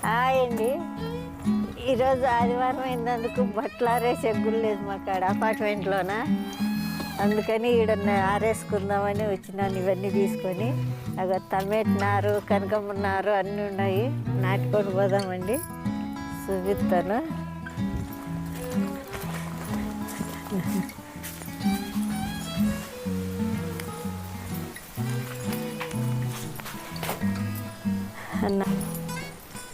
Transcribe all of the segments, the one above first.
Hi అండి. ఈరోజు ఆదివారం అయినందుకు బట్టలు ఆరేసే గుళ్ళు లేదు మా కాడ అపార్ట్మెంట్లోన. అందుకని ఈడ ఆరేసుకుందామని వచ్చినాను. ఇవన్నీ తీసుకొని అవి టమాటా నారు, కనకమ్మ నారు అన్నీ ఉన్నాయి. నాటుకొని పోదామండి, చూపిస్తాను. అన్న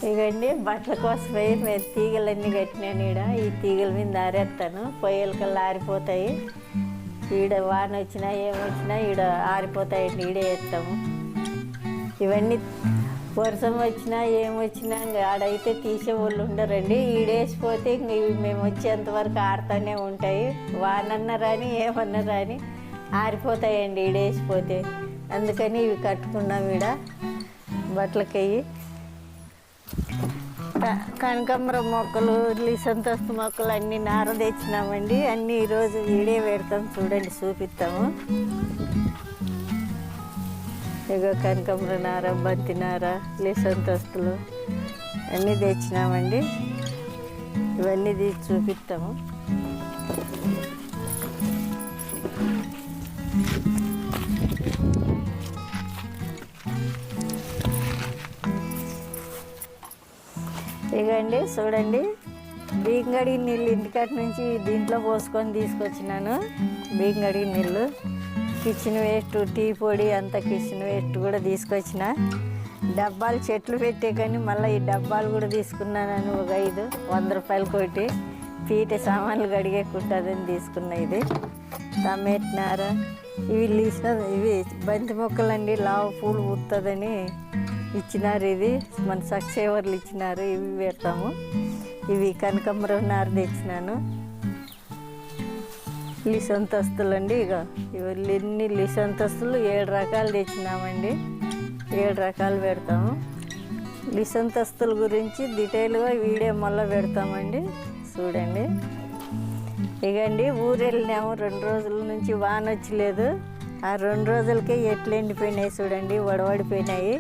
ఇవండి బట్టల కోసమై మేము తీగలన్నీ కట్టినాను. ఈ తీగల మీద ఆరేస్తాను, పొయ్యలకల్లా ఆరిపోతాయి. ఈడ వాన వచ్చినా ఏమొచ్చినా ఈడ ఆరిపోతాయండి, ఈడే వేస్తాము. ఇవన్నీ వర్షం వచ్చినా ఏమొచ్చినా ఇంకా ఆడైతే తీసే వాళ్ళు ఉండరండి. ఈడేసిపోతే ఇంక ఇవి మేము వచ్చేంతవరకు ఆడుతూనే ఉంటాయి. వానన్నా రాని ఏమన్నా రాని ఆరిపోతాయండి ఈడేసిపోతే. అందుకని ఇవి కట్టుకున్నాం. ఈడ బట్టలకయ్యి కనకాంబరం మొక్కలు, లిసంతస్తు మొక్కలు అన్నీ నార తెచ్చినామండి. అన్నీ ఈరోజు వీడే పెడతాం, చూడండి చూపిస్తాము. ఇక కనకాంబరం నార, బంతి నార, లిసంతస్తులు అన్నీ తెచ్చినామండి. ఇవన్నీ తీసి చూపిస్తాము. ఇగండి చూడండి, బియ్యం కడిగిన నీళ్ళు ఇంటికాటి నుంచి దీంట్లో పోసుకొని తీసుకొచ్చినాను. బియ్యం కడిగిన నీళ్ళు, కిచెన్ వేస్ట్, టీ పొడి అంతా కిచెన్ వేస్ట్ కూడా తీసుకొచ్చిన. డబ్బాలు చెట్లు పెట్టే కానీ మళ్ళీ ఈ డబ్బాలు కూడా తీసుకున్నాను. ఒక 5 100 రూపాయలు కొట్టి పీట సామాన్లు కడిగేకుంటుందని తీసుకున్నా. ఇది టమాటా నార, ఇవి బంతి మొక్కలండి, లావు పూలు పూస్తుందని ఇచ్చినారు. ఇది మన సక్సేవర్లు ఇచ్చినారు, ఇవి పెడతాము. ఇవి కనకాంబరం నార తెచ్చినాను. లిసంతస్తులు అండి. ఇక ఇవన్నీ లిసంతస్తులు 7 రకాలు తెచ్చినామండి. 7 రకాలు పెడతాము. లిసంతస్తుల గురించి డీటెయిల్గా వీడియో మళ్ళీ పెడతామండి, చూడండి. ఇకండి ఊరు వెళ్ళినాము. 2 రోజుల నుంచి వాన వచ్చలేదు. ఆ 2 రోజులకే ఎట్లు ఎండిపోయినాయి చూడండి, వడవడిపోయినాయి.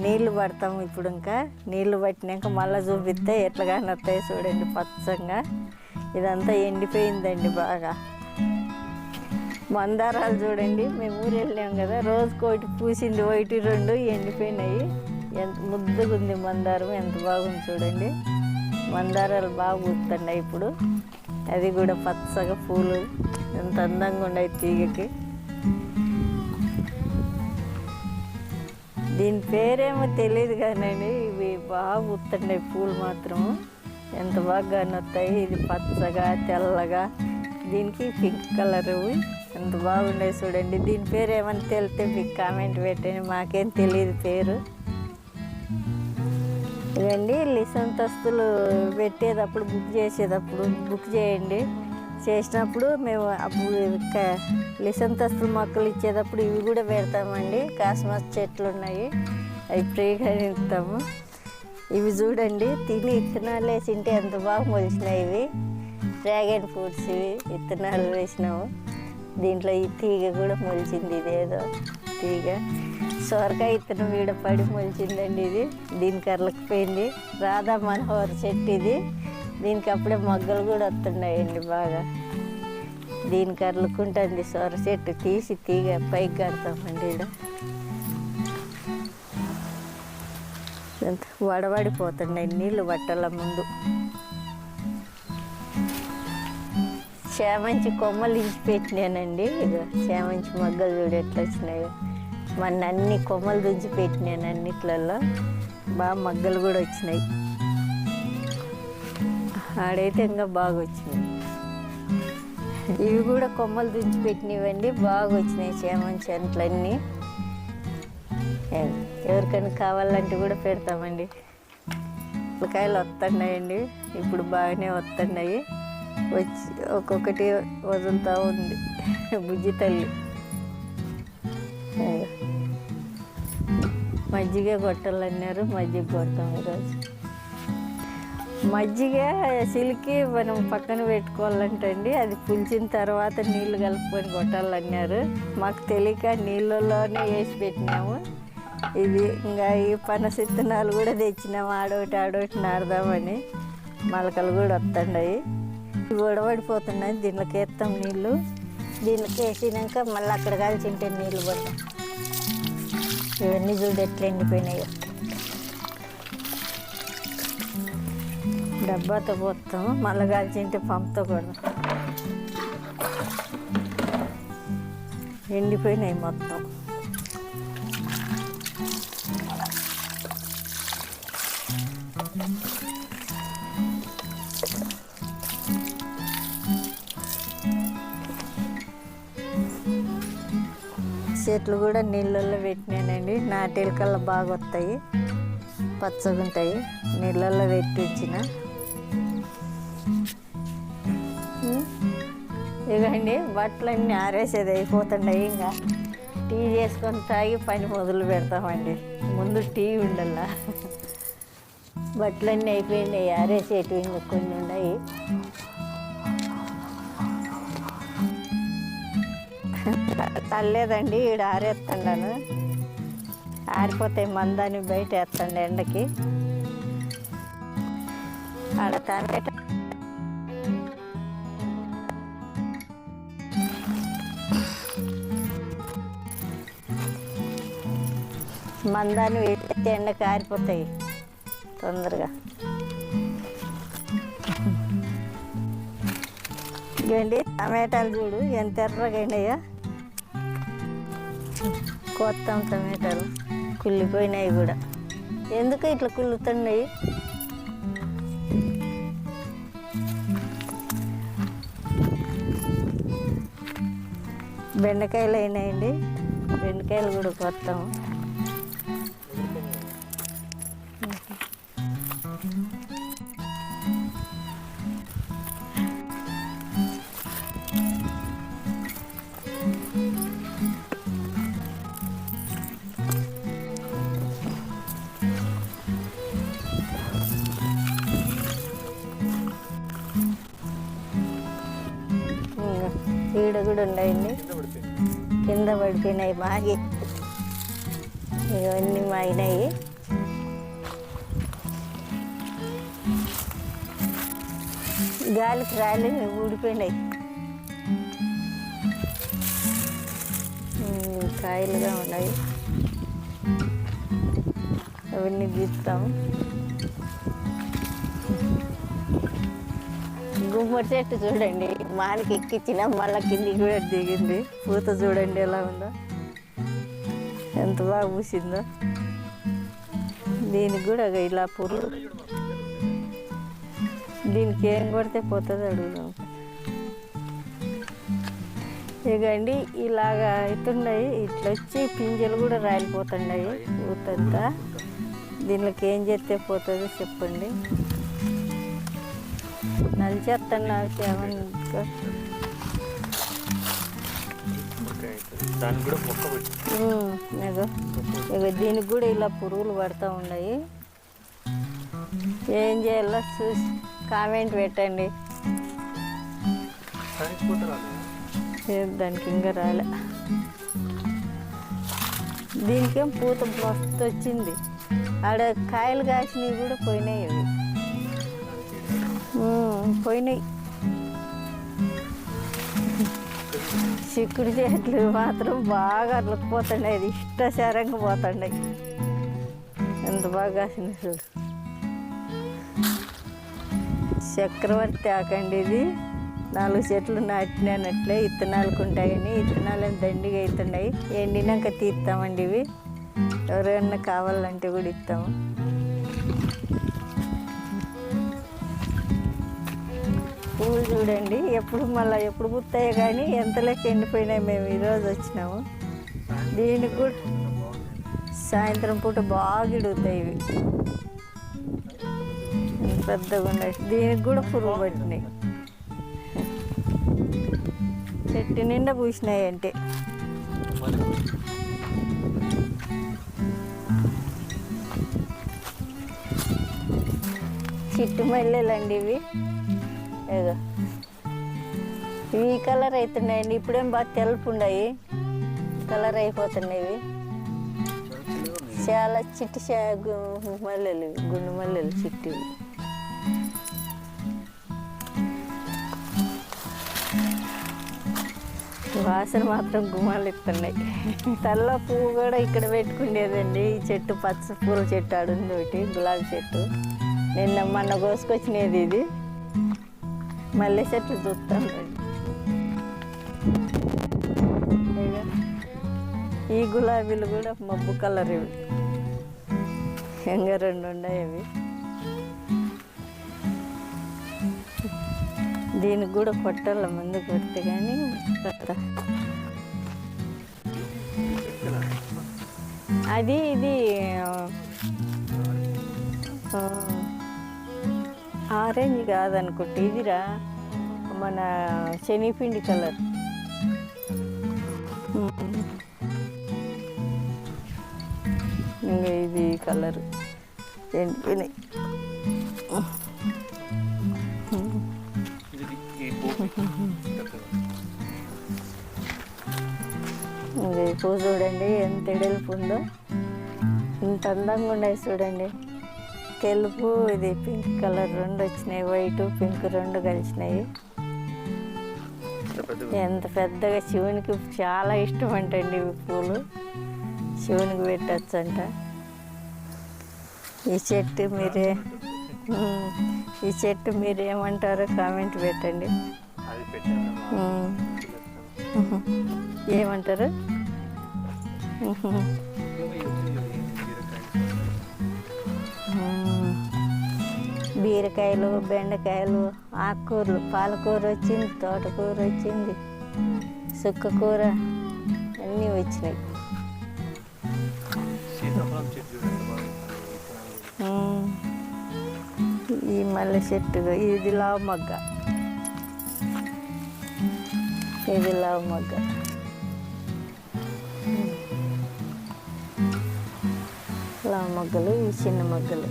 నీళ్లు పడతాము ఇప్పుడు. ఇంకా నీళ్లు పట్టినాక మళ్ళీ చూపిస్తే ఎట్లా కానీ వస్తాయి చూడండి, పచ్చంగా. ఇదంతా ఎండిపోయిందండి బాగా. మందారాలు చూడండి, మేము ఊరు వెళ్ళాం కదా, రోజుకోటి పూసింది, 1 2 ఎండిపోయినాయి. ఎంత ముద్దుగా ఉంది మందారం, ఎంత బాగుంది చూడండి. మందారాలు బాగా పూస్తున్నాయి ఇప్పుడు. అది కూడా పచ్చగా పూలు ఎంత అందంగా ఉన్నాయి తీగకి. దీని పేరేమో తెలియదు కానండి, ఇవి బాగా పూస్తున్నాయి పూలు మాత్రము, ఎంత బాగా కానొస్తాయి. ఇది పచ్చగా తెల్లగా, దీనికి పింక్ కలరు, ఎంత బాగున్నాయి చూడండి. దీని పేరు ఏమని తెలిస్తే మీకు కామెంట్ పెట్టండి, మాకేం తెలియదు పేరు. ఇవండి లిసంతస్తులు పెట్టేటప్పుడు బుక్ చేయండి. చేసినప్పుడు మేము అప్పుడు లిసంతస్తులు మొక్కలు ఇచ్చేటప్పుడు ఇవి కూడా పెడతామండి. కాస్మస్ చెట్లు ఉన్నాయి, అవి ఫ్రీగా ఇస్తాము. ఇవి చూడండి, తిని విత్తనాలు వేసింటే ఎంత బాగా మొలిచినాయి. ఇవి డ్రాగన్ ఫ్రూట్స్, ఇవి విత్తనాలు వేసినాము. దీంట్లో ఈ తీగ కూడా మొలిచింది, ఇదేదో తీగ సొరకాయ విత్తనం వీడ పడి మొలిచిందండి. ఇది దీనికి అరలకపోయింది. రాధా మనోహర్ చెట్టు ఇది, దీనికి అప్పుడే మొగ్గలు కూడా వస్తున్నాయండి బాగా. దీనికి అరలుకుంటుంది సొర చెట్టు, తీసి తీగ పైకి కడతామండి. ఇక్కడ వడబడిపోతున్నాయి, నీళ్ళు పట్టాల ముందు. చేమంచి కొమ్మలు ఇంచి పెట్టినానండి. ఇక చేమంచి మొగ్గలు చూడు ఎట్లా వచ్చినాయో. మొన్న అన్ని కొమ్మలు దుంచి పెట్టినాను, అన్నిట్లలో బాగా మొగ్గలు కూడా వచ్చినాయి. ఆడైతే ఇంకా బాగా వచ్చినాయి. ఇవి కూడా కొమ్మలు దుంచి పెట్టినవండి, బాగా వచ్చినాయి చేమంచి చెట్లన్నీ. ఎవరికైనా కావాలంటే కూడా పెడతామండి. పుల్లకాయలు వస్తున్నాయండి, ఇప్పుడు బాగానే వస్తున్నాయి. వచ్చి ఒక్కొక్కటి వదులుతూ ఉంది బుజ్జి తల్లి. మజ్జిగ కొట్టాలన్నారు, మజ్జిగ కొడతాం ఈరోజు. మజ్జిగ సిలికి మనం పక్కన పెట్టుకోవాలంటండి, అది పులిచిన తర్వాత నీళ్లు కలుపుకొని కొట్టాలన్నారు. మాకు తెలియక నీళ్ళలోనే వేసి పెట్టినాము. ఇది ఇంకా ఈ పనస విత్తనాలు కూడా తెచ్చినాము, ఆడోటి నాడదామని. మొలకలు కూడా వస్తున్నాయి, ఇవి ఉడబడిపోతున్నాయి. దీంట్లోకి వేస్తాం నీళ్ళు, దీంట్లోకి వేసినాక మళ్ళీ అక్కడ కాల్చింటే నీళ్ళు పడతాం. ఇవన్నీ చూడు ఎట్లా ఎండిపోయినాయో. డబ్బాతో పోతాము, మళ్ళీ కాల్చింటే పంపుతో కొడదాం. ఎండిపోయినాయి మొత్తం. చెట్లు కూడా నీళ్ళల్లో పెట్టినానండి, నాటేల కల్లా బాగా వస్తాయి, పచ్చగా ఉంటాయి. నీళ్ళల్లో పెట్టించిన ఇవండి బట్టలన్నీ ఆరేసేది అయిపోతున్నాయి. ఇంకా టీ చేసుకొని తాగి పని మొదలు పెడతామండి. ముందు టీ ఉండల్లా. బట్టలన్నీ అయిపోయినాయి, ఆరేసేటివి ఇంకా కొన్ని ఉన్నాయి. తల్లేదండి, ఈడ ఆరేస్తాను, ఆరిపోతాయి. మందాన్ని బయట వేస్తాండి ఎండకి. ఆడ టమాటా మందాన్ని వేస్తే ఎండకి ఆరిపోతాయి తొందరగా. ఇవ్వండి టమాటాలు చూడు ఎంత ఎర్రగా అయినాయో. కోస్తాం టమాటాలు, కుళ్ళిపోయినాయి కూడా. ఎందుకు ఇట్లా కుళ్ళుతున్నాయి? బెండకాయలు అయినాయండి, బెండకాయలు కూడా కోస్తాము. ఈడ కూడా ఉన్నాయండి, కింద పడిపోయినాయి మాగి. ఇవన్నీ మాగినాయి. గాలికి రాలి ఊడిపోయినాయి, కాయలుగా ఉన్నాయి. అవన్నీ గీస్తాము. గుమ్మడి చెట్టు చూడండి, మానికి ఎక్కించిన మళ్ళీ కిందికి కూడా దిగింది. పూత చూడండి ఎలా ఉందో, ఎంత బాగా పూసిందో. దీనికి కూడా ఇలా పురుగు, దీనికి ఏం కొడితే పోతుంది అడుగుదాం. ఇకండి ఇలాగా అవుతున్నాయి, ఇట్లా వచ్చి పింజలు కూడా రాలిపోతున్నాయి పూతంతా. దీనికి ఏం చేస్తే పోతుందో చెప్పండి. నలిచేస్తాను నాకు ఏమన్నా. ఇక దీనికి కూడా ఇలా పురుగులు పడుతూ ఉన్నాయి. ఏం చేయాలో చూసి కామెంట్ పెట్టండి. దానికి ఇంకా రాలే. దీనికేం పూత మస్తు వచ్చింది. ఆడ కాయలు కాసినవి కూడా పోయినాయి, అవి పోయినాయి. చిక్కుడు చెట్లు మాత్రం బాగా అట్లకపోతున్నాయి, అది ఇష్టసారంగా పోతున్నాయి. ఎంత బాగా కాసినాయి చూడు. చక్రవర్తి ఆకండి ఇది. 4 చెట్లు నాటినట్లే విత్తనాలకు ఉంటాయని. విత్తనాలు దండిగా అవుతున్నాయి, ఎండినాక తీస్తామండి ఇవి. ఎవరైనా కావాలంటే కూడా ఇస్తాము. పువ్వులు చూడండి, ఎప్పుడు పుత్తాయో కానీ ఎంత లెక్క ఎండిపోయినాయి. మేము ఈరోజు వచ్చినాము. దీనికి కూడా సాయంత్రం పూట బాగా ఇడుగుతాయి ఇవి, పెద్దగా ఉన్నాయి. దీనికి కూడా పురుగు పట్టినాయి. చెట్టు నిండా పూసినాయి అంటే. చిట్టు మల్లెలండి ఇవి. ఏదో ఇవి కలర్ అవుతున్నాయండి. ఇప్పుడేం బాగా తెలుపు ఉన్నాయి, కలర్ అయిపోతున్నాయి ఇవి. చాలా చిట్టి మల్లెలు, గుండు మల్లెలు చిట్టివి. వాసన మాత్రం గుమ్మాలు ఇస్తున్నాయి. తల్ల పువ్వు కూడా ఇక్కడ పెట్టుకునేదండి. ఈ చెట్టు పచ్చ పూల చెట్టు ఆడుంది ఒకటి, గులాబీ చెట్టు. మొన్న కోసుకొచ్చినది ఇది. మల్లె చెట్లు చూస్తాను. ఈ గులాబీలు కూడా మబ్బు కలర్ ఇవి. ఇంకా 2 ఉన్నాయి అవి. దీనికి కూడా కొట్టాల ముందు కొడితే కానీ అది ఇది ఆరెంజ్ కాదనుకుంటే ఇదిరా మన శనగపిండి కలర్. ఇంకా ఇది కలర్ ఎండిపోయినాయి. పువ్వు చూడండి ఎంత ఎడల్పు ఉందో, ఇంత అందంగా ఉన్నాయి చూడండి. తెలుపు ఇది పింక్ కలర్ 2 వచ్చినాయి, వైట్ పింక్ 2 కలిసినాయి. ఎంత పెద్దగా, శివునికి చాలా ఇష్టం అంటండి ఇవి పూలు. శివునికి పెట్టచ్చు అంట. ఈ చెట్టు మీరేమంటారో కామెంట్ పెట్టండి. ఏమంటారు? బీరకాయలు, బెండకాయలు, ఆకుకూరలు, పాలకూర వచ్చింది, తోటకూర వచ్చింది, సుక్కకూర అన్నీ వచ్చినాయి. ఈ మల్లె చెట్టు ఇది లావు మొగ్గ, ఇది లావు మొగ్గ. లావు మొగ్గలు, ఈ చిన్న మొగ్గలు.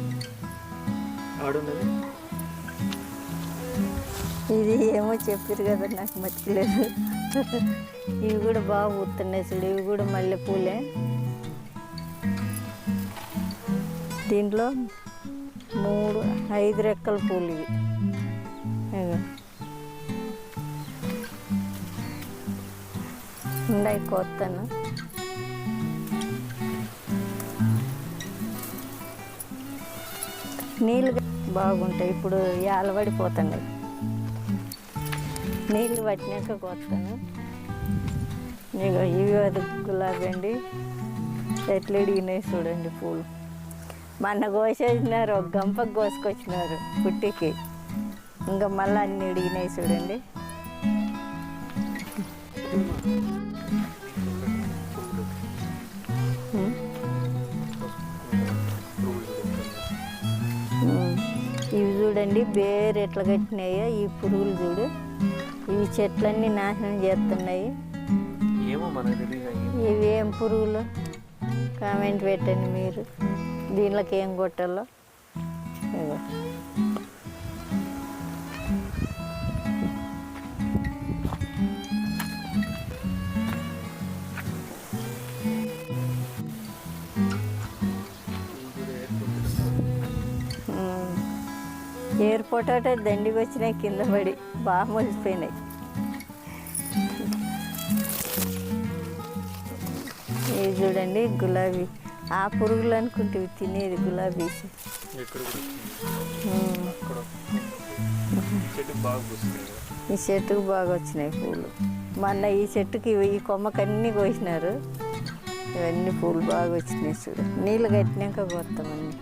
ఇది ఏమో చెప్పారు కదా, నాకు మర్చిలేదు. ఇవి కూడా బాగా పూస్తున్నాయి చూడు. ఇవి కూడా మల్లెపూలే. దీంట్లో 5 రెక్కల పూలు ఇవి. ఉన్నాయి కోస్తాను. నీళ్ళు బాగుంటాయి. ఇప్పుడు యాలబడిపోతున్నాయి. నీళ్ళు పట్టినాక కోస్తాను. ఇవి అది గులాబీ అండి. ఎట్లా ఎడిగినాయి చూడండి పూలు. మొన్న కోసేసినారు, ఒక గంపకు కోసుకొచ్చినారు పుట్టికి. ఇంకా మళ్ళీ అన్నీ ఎడిగినాయి చూడండి. ఇవి చూడండి బేరు ఎట్లా కట్టినాయో. ఈ పురుగులు చూడు, ఇవి చెట్లన్నీ నాశనం చేస్తున్నాయి. ఇవి ఏం పురుగులు కామెంట్ పెట్టండి మీరు. దీనిలోకి ఏం కొట్టాలో. ఎయిర్పోర్ట్ అంటే దండికి వచ్చినాయి, కింద పడి బాగా మొలిసిపోయినాయి. ఇవి చూడండి గులాబీ. ఆ పురుగులు అనుకుంటే తినేది గులాబీ. ఈ చెట్టుకు బాగా వచ్చినాయి పూలు. మొన్న ఈ చెట్టుకి ఈ కొమ్మకన్నీ కోసినారు. ఇవన్నీ పూలు బాగా వచ్చినాయి చూడు. నీళ్ళు కట్టినాక కొత్తామన్నీ.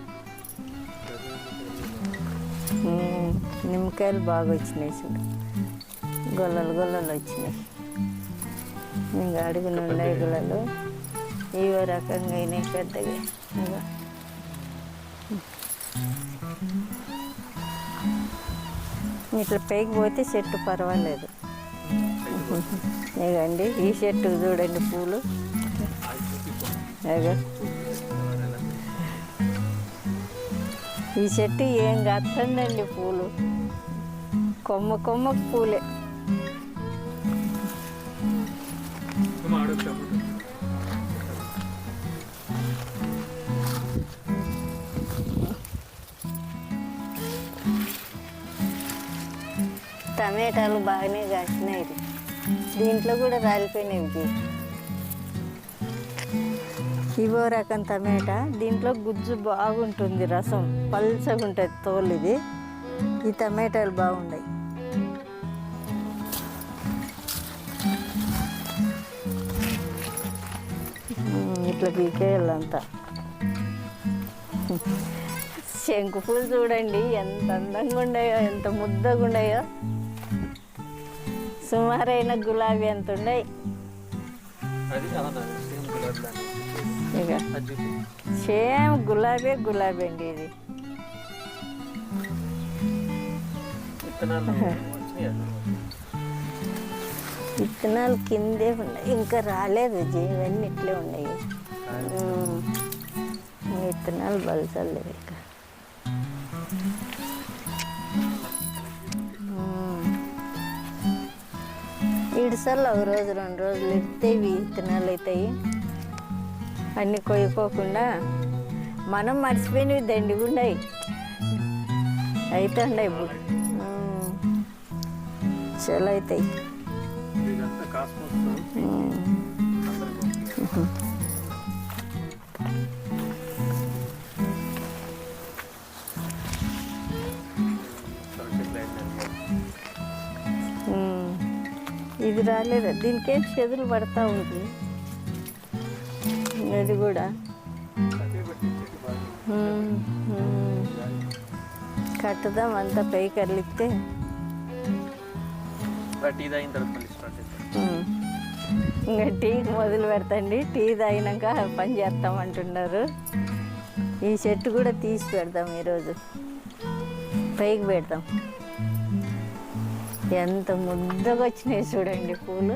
నిమ్మకాయలు బాగా వచ్చినాయి చూడు. గొల్లలు వచ్చినాయి. ఇంకా అడుగున ఉన్నాయి గుల్లలు. ఇవో రకంగా అయినాయి పెద్దగా. ఇట్లా పైకి పోతే చెట్టు పర్వాలేదు. ఇదండి ఈ చెట్టు చూడండి పూలు. ఈ చెట్టు ఏం కత్తండి పూలు. కొమ్మకు పూలే. టమాటాలు బాగానే కాసినాయి. దీంట్లో కూడా రాలిపోయినాయి. ఇవో రకం టమాటా, దీంట్లో గుజ్జు బాగుంటుంది, రసం పల్చగా ఉంటుంది తోలు. ఈ టమాటాలు బాగున్నాయి. ఇట్లా పీకేయాలంతా. శంకు పూలు చూడండి ఎంత అందంగా ఉన్నాయో, ఎంత ముద్దగా ఉన్నాయో. సుమారైన గులాబీ ఎంత ఉన్నాయి. ఇక సేమ్ గులాబీ అండి ఇది. విత్తనాలు కిందే ఉన్నాయి, ఇంకా రాలేదు. ఇవన్నీ ఇట్లే ఉన్నాయి. విత్తనాలు బలసలేవు ఇక. ఇడిసల్లో ఒక రోజు 2 రోజులు ఇడితే విత్తనాలు అవుతాయి. అన్నీ కొయ్యుకోకుండా మనం మర్చిపోయినవి దండిగా ఉన్నాయి, అయితే ఉన్నాయి. ఇప్పుడు చాలా అవుతాయి. ఇది రాలేదు, దీనికేం చెదులు పడతా ఉంది. అది కూడా కట్టుదాం అంతా పైకి అర్లిస్తే. ఇంకా టీకి మొదలు పెడతాండి. టీ తాగినాక పని చేస్తామంటున్నారు. ఈ చెట్టు కూడా తీసి పెడదాం, ఈరోజు పైకి పెడతాం. ఎంత ముద్దగా వచ్చినాయి చూడండి పూలు.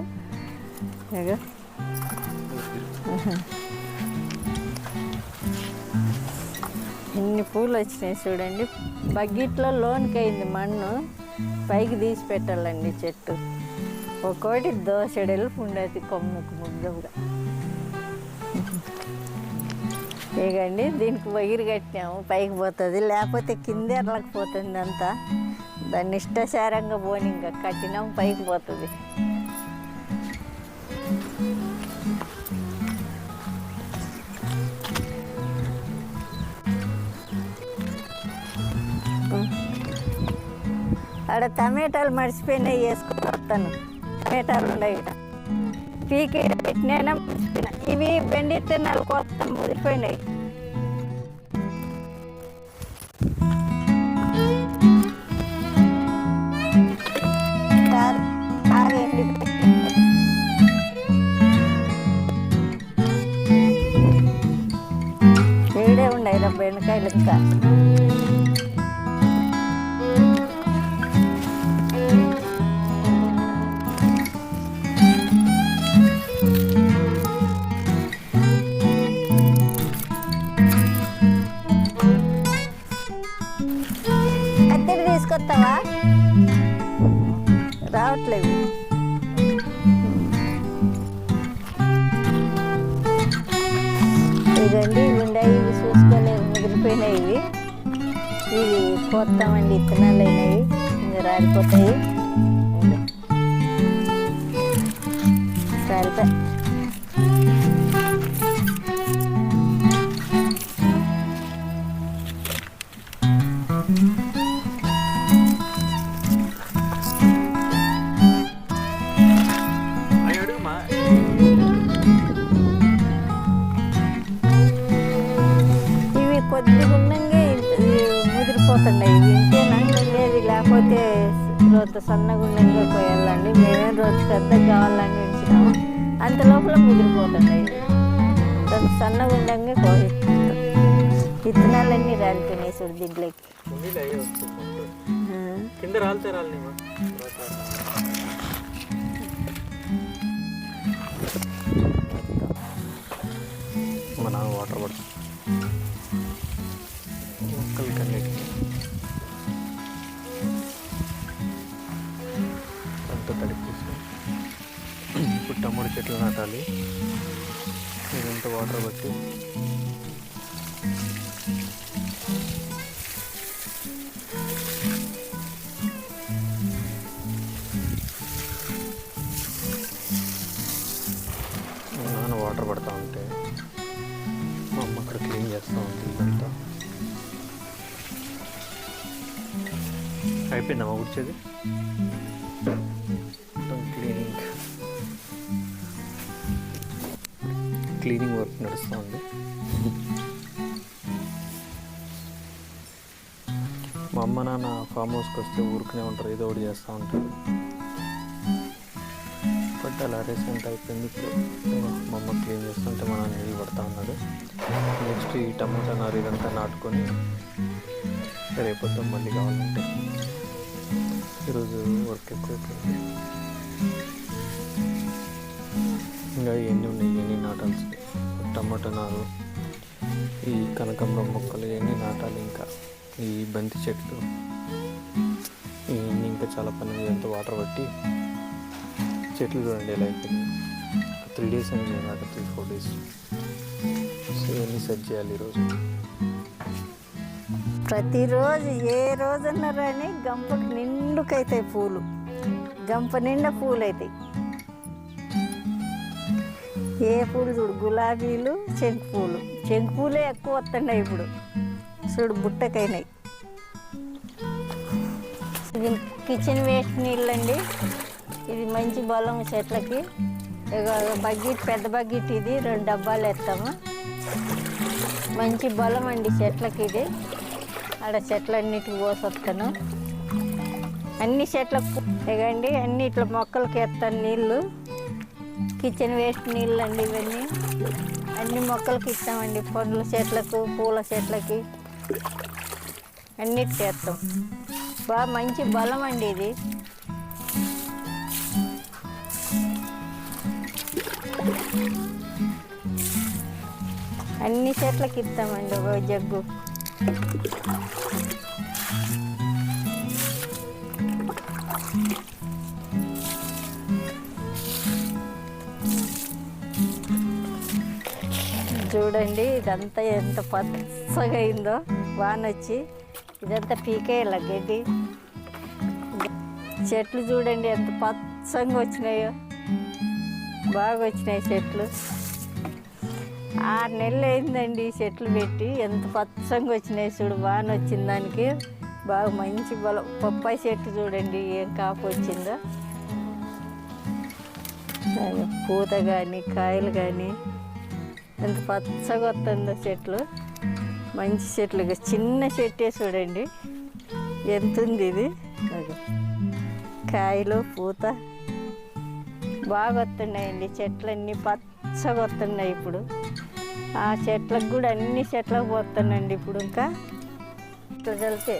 ఎన్ని పూలు వచ్చినాయి చూడండి. బకెట్లో లోనికి అయింది మన్ను, పైకి తీసి పెట్టాలండి చెట్టు. ఒక్కోటి దోసెడలు ఉండేది కొమ్మకు ముద్దగా. ఇకండి దీనికి వైరు కట్టినాము, పైకి పోతుంది. లేకపోతే కిందే అరలకపోతుంది అంతా. దాన్ని ఇష్టసారంగా పోని ఇంకా కట్టినాము, పైకి పోతుంది. ఆడ టమాటాలు మర్చిపోయినాయి, వేసుకొని వస్తాను. టమాటాలు ఉన్నాయి, పీకి పెట్టినా మర్చిపోయినా. ఇవి బెండి తిన్నాలు కొత్త ముదిరిపోయినాయి. వేడే ఉన్నాయి రా బెండకాయలు. ఇంకా కత్తిరి తీసుకొస్తావా? రావట్లేదు. ఇదండి ఇవి ఉన్నాయి, ఇవి చూసుకోలేదు, ముదిరిపోయినాయి. ఇవి కోస్తామండి, విత్తనాలు అయినాయి, ఇంకా రాలిపోతాయి. రాలిపోయి కొద్దిగా ఉండగా ముదిరిపోతున్నాయి. ఇవి ఇంతేనా ఉండేది, లేకపోతే రోజు సన్నగా ఉండగా పోయాలండి. మేమేం రోజు పెద్దగా కావాలని ఉంచినాము, అంత లోపల ముదిరిపోతున్నాయి. రోజు సన్నగా ఉండగా పోయి విత్తనాలన్నీ రాలిపోయినాయి చూడు దీంట్లోకి. మన వాటర్ పడుతుంది మొక్కలకన్నిటికీ అంతా తడిపేసి. ఇప్పుడు టమాటో చెట్లు నాటాలి. ఇదంతా వాటర్ పట్టి అయిపోయిందమ్మా కూర్చేది క్లీనింగ్ వర్క్ నడుస్తూ ఉంది. మా అమ్మ నాన్న ఫామ్ హౌస్కి వస్తే ఊరుకునే ఉంటారు, ఏదో ఒకటి చేస్తూ ఉంటారు. బట్ అలా రీసెంట్ అయిపోయింది. ఇప్పుడు మా అమ్మ క్లీన్ చేస్తుంటే మా నాన్న నీళ్ళు పడతా ఉన్నాడు. నెక్స్ట్ ఈ టమాటా నారు ఇదంతా నాటుకొని రేపొద్దాం మళ్ళీ కావాలంటే. ఈరోజు వర్క్ ఎక్కువైపోయింది. ఇంకా ఇవన్నీ ఉన్నాయి, ఇవన్నీ నాటాల్సి. టమాటా నారు, ఈ కనకాంబరం మొక్కలు ఇవన్నీ నాటాలి. ఇంకా ఈ బంతి చెట్లు ఇవన్నీ ఇంకా చాలా పని. ఇదంతా వాటర్ పట్టి చెట్లు చూడండి ఎలా అయిపోయింది. 3 days అని నేను నాట 3-4 days. సో ఇవన్నీ సెట్ చేయాలి ఈరోజు. ప్రతిరోజు ఏ రోజన్నా రాని గంపకు నిండుకైతాయి పూలు, గంప నిండా పూలు అవుతాయి. ఏ పూలు చూడు, గులాబీలు, శంకు పూలు. శంకు పూలే ఎక్కువ వస్తున్నాయి ఇప్పుడు. చూడు బుట్టకైనాయి. ఇది కిచెన్ వేస్ట్ నీళ్ళండి. ఇది మంచి బలం చెట్లకి. ఇక బకెట్, పెద్ద బకెట్ ఇది 2 డబ్బాలు వేస్తాము. మంచి బలం అండి చెట్లకి ఇది. ఆడ చెట్లన్నిటికి పోసొస్తాను. అన్ని చెట్లకు ఇగండి, అన్ని ఇట్లా మొక్కలకి వేస్తాను నీళ్ళు. కిచెన్ వేస్ట్ నీళ్ళు అండి ఇవన్నీ. అన్ని మొక్కలకి ఇస్తామండి, పండ్ల చెట్లకు, పూల చెట్లకి అన్నిటికి వేస్తాం. బాగా మంచి బలం అండి ఇది. అన్ని చెట్లకి ఇస్తామండి ఒక జగ్గు. చూడండి ఇదంతా ఎంత పచ్చగా అయిందో వాన వచ్చి. ఇదంతా పీకేయాల గడ్డి. చెట్లు చూడండి ఎంత పచ్చగా వచ్చినాయో, బాగా వచ్చినాయి చెట్లు. 6 నెలలు అయిందండి చెట్లు పెట్టి. ఎంత పచ్చగా వచ్చినాయి చూడు, వాన వచ్చిన దానికి. బాగా మంచి బలం. పప్పాయి చెట్టు చూడండి ఏం కాపు వచ్చిందో. పూత కానీ కాయలు కానీ ఎంత పచ్చగా వస్తుందో చెట్లు. మంచి చెట్లు. చిన్న చెట్టే చూడండి ఎంత ఉంది ఇది. కాయలు పూత బాగా వస్తున్నాయండి. చెట్లన్నీ పచ్చగా వస్తున్నాయి ఇప్పుడు. ఆ చెట్లకు కూడా అన్ని చెట్లకు పోతున్నాయండి ఇప్పుడు. ఇంకా ఇట్లా చల్లితే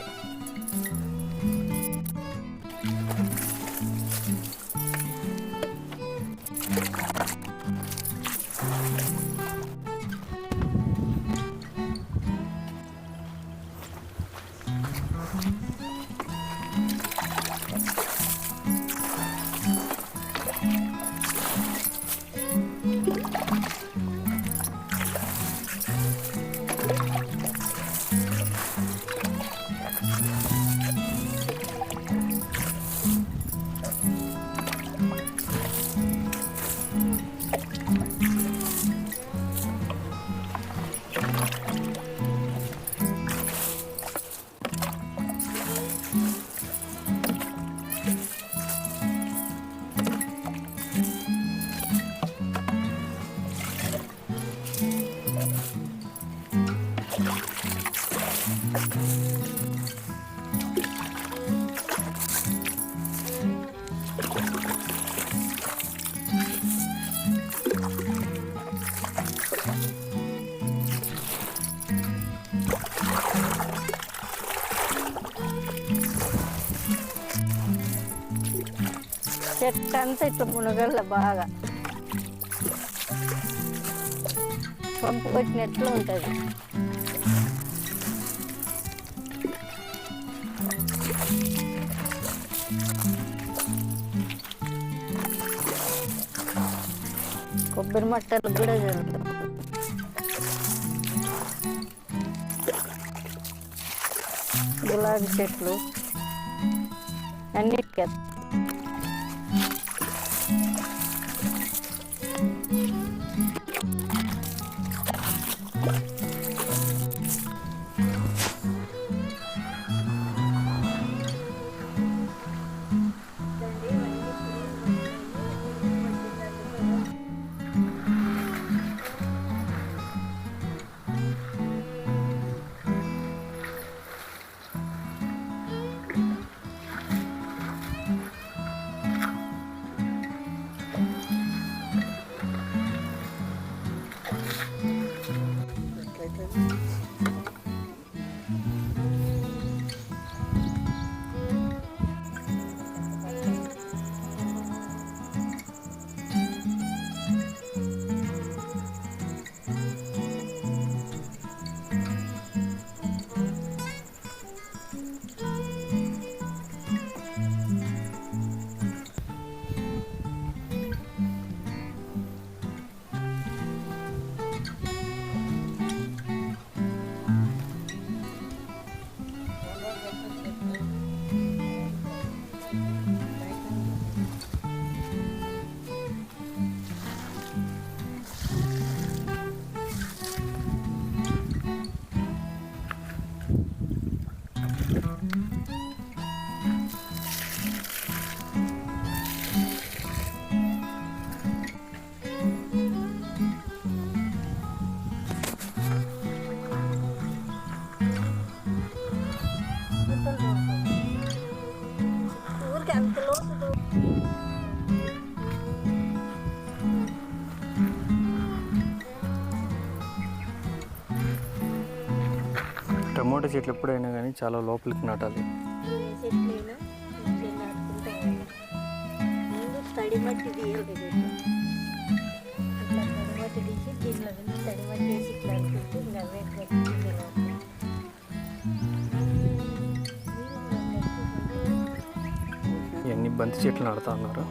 చెట్టు అంతా ఇట్లా మునగల బాగా పంపు కొట్టినట్లు ఉంటుంది. కొబ్బరి మట్టలు కూడా జరుగుతుంది. గులాబీ చెట్లు అన్నిటికీ ఊరికి అంత లోతు టమోటా చెట్లు ఎప్పుడైనా కానీ చాలా లోపలికి నాటాలి. చెట్లైనా నాటుకుంటాం. ముందు తడి మట్టి తీయాలి కదా, అట్లా తడి మట్టి తీసి దీంట్లో తడి మట్టి వేసి ఇట్లా అనుకుంటే ఇంకా అవే ఇవన్నీ బంతి చెట్లు నాడుతా ఉన్నారు.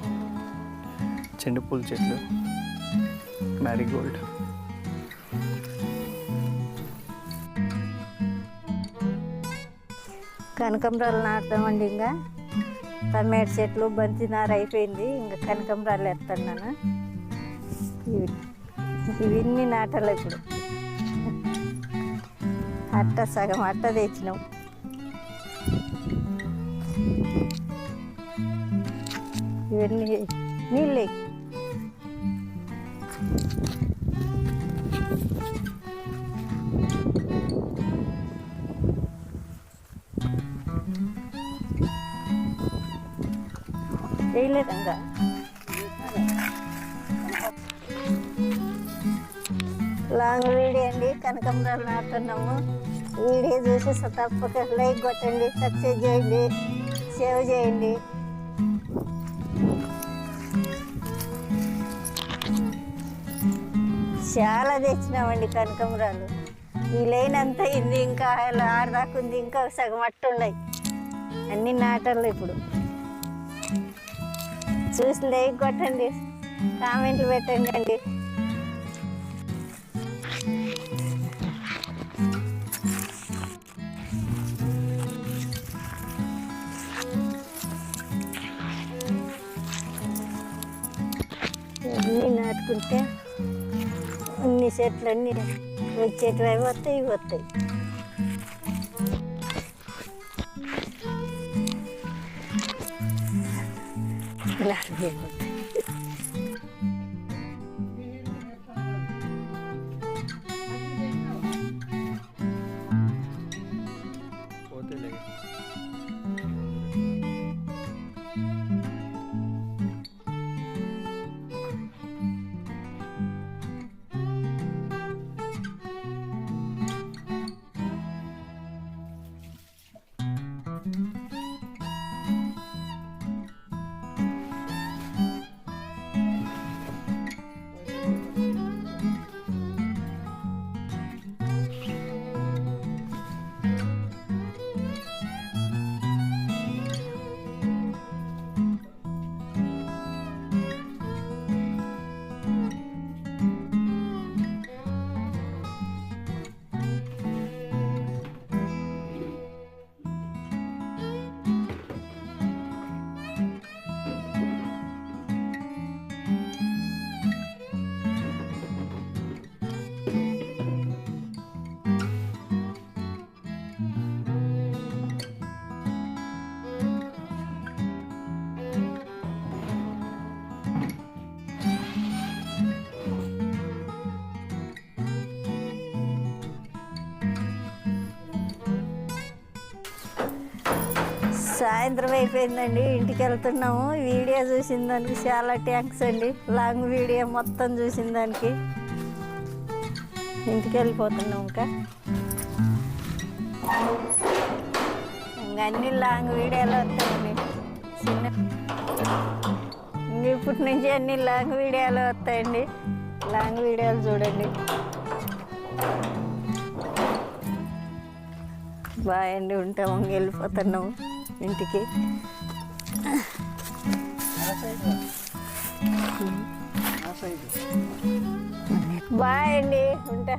చెండు పూల చెట్లు, మ్యారీగోల్డ్. కనకంబరాలు నాటుతామండి. ఇంకా టమాటో చెట్లు బంతి నార అయిపోయింది. ఇంకా కనకంబరాలు వేస్తున్నాను. ఇవన్నీ నాటాలి ఇప్పుడు. అట్ట సగం అట్ట తెచ్చినాం. ఇవన్నీ నీళ్ళే వేయలేదంగా. లాంగ్ వీడియో అండి, కనకంబరాలు నాటుతున్నాము. వీడియో చూసి తప్పక లైక్ కొట్టండి, సబ్స్క్రైబ్ చేయండి, సేవ్ చేయండి. చాలా తెచ్చినామండి కనకంబరాలు. ఈ లైన్ అంతా అయింది, ఇంకా ఆడదాకా ఉంది, ఇంకా సగం అట్టు ఉన్నాయి. అన్నీ నాటాలి ఇప్పుడు. చూసి లైక్ కొట్టండి, కామెంట్లు పెట్టండి అండి. అన్నీ నాటుకుంటే అన్ని చెట్లు అన్నీ వచ్చేటివి అవి వస్తాయి, ఇవి వస్తాయి. ఇలా సాయంత్రం అయిపోయిందండి, ఇంటికి వెళ్తున్నాము. వీడియో చూసిన దానికి చాలా థ్యాంక్స్ అండి. లాంగ్ వీడియో మొత్తం చూసిన దానికి. ఇంటికి వెళ్ళిపోతున్నాం. ఇంకా అన్ని లాంగ్ వీడియోలు వస్తాయండి. ఇప్పటి నుంచి అన్ని లాంగ్ వీడియోలు వస్తాయండి. లాంగ్ వీడియోలు చూడండి. బాయ్ అండి, ఉంటాము. వెళ్ళిపోతున్నాము ఇంటికి. బాయ్ అండి, ఉంటా.